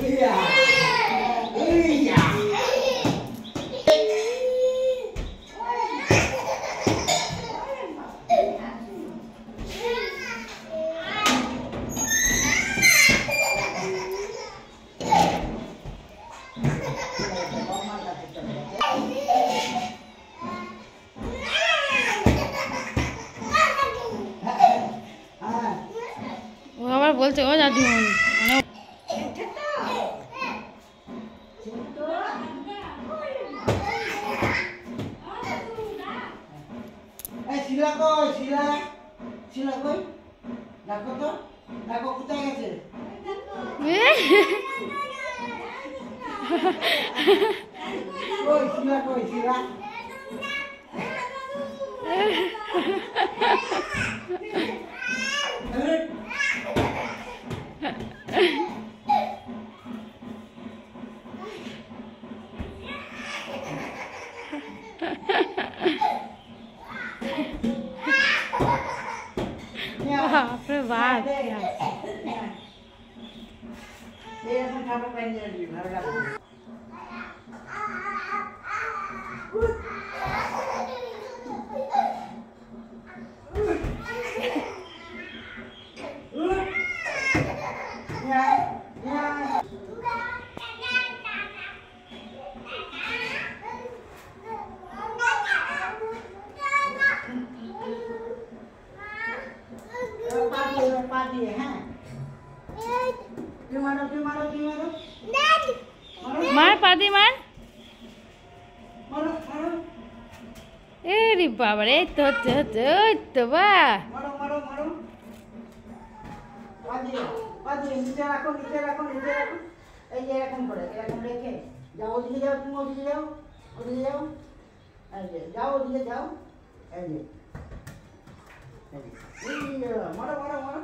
iya, iya. ও আবার বলছে ও দাদিমণি মানে শিলা কই শিলা শিলা কই দেখো তো দেখো কোথায় গেছে কই শিলা কই শিলা বাপরে বাপ এরকম খাবার পাই নিয়ে আসবি ভালো লাগবে মার পাদি মার এরে বাবা রে তো তো তো তো বা নিচে রাখো নিচে রাখো নিচে রাখো এই যে এরকম করে এরকম রেখে যাও ওদিকে যাও তুমি ওদিকে যাও ওদিকে যাও এই যে যাও ওদিকে যাও এই যে মারো মারো মারো